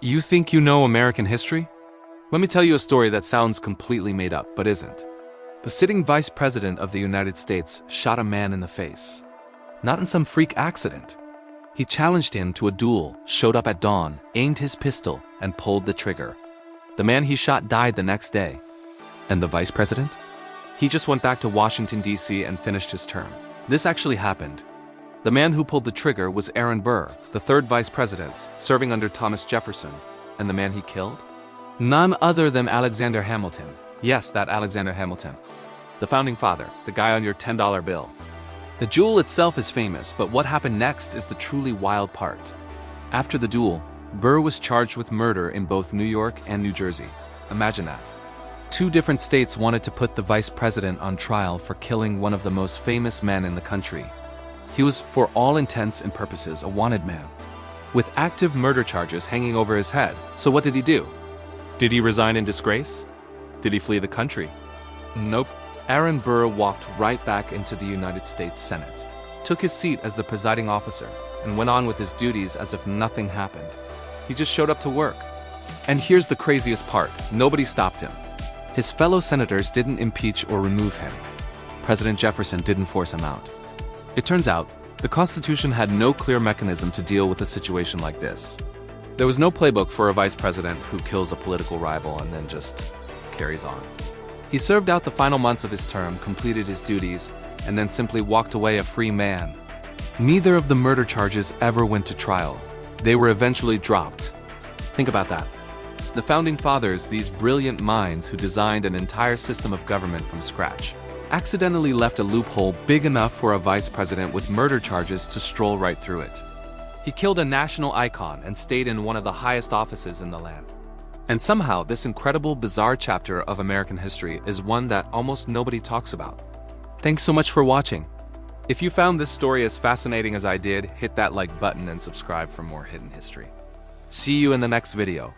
You think you know American history? Let me tell you a story that sounds completely made up, but isn't. The sitting vice president of the United States shot a man in the face. Not in some freak accident. He challenged him to a duel, showed up at dawn, aimed his pistol, and pulled the trigger. The man he shot died the next day. And the vice president? He just went back to Washington, D.C. and finished his term. This actually happened. The man who pulled the trigger was Aaron Burr, the third vice president, serving under Thomas Jefferson. And the man he killed? None other than Alexander Hamilton. Yes, that Alexander Hamilton. The founding father, the guy on your $10 bill. The duel itself is famous, but what happened next is the truly wild part. After the duel, Burr was charged with murder in both New York and New Jersey. Imagine that. Two different states wanted to put the vice president on trial for killing one of the most famous men in the country. He was, for all intents and purposes, a wanted man, with active murder charges hanging over his head. So what did he do? Did he resign in disgrace? Did he flee the country? Nope. Aaron Burr walked right back into the United States Senate, took his seat as the presiding officer, and went on with his duties as if nothing happened. He just showed up to work. And here's the craziest part. Nobody stopped him. His fellow senators didn't impeach or remove him. President Jefferson didn't force him out. It turns out, the Constitution had no clear mechanism to deal with a situation like this. There was no playbook for a vice president who kills a political rival and then just carries on. He served out the final months of his term, completed his duties, and then simply walked away a free man. Neither of the murder charges ever went to trial. They were eventually dropped. Think about that. The founding fathers, these brilliant minds who designed an entire system of government from scratch, accidentally left a loophole big enough for a vice president with murder charges to stroll right through it. He killed a national icon and stayed in one of the highest offices in the land. And somehow, this incredible, bizarre chapter of American history is one that almost nobody talks about. Thanks so much for watching. If you found this story as fascinating as I did, hit that like button and subscribe for more hidden history. See you in the next video.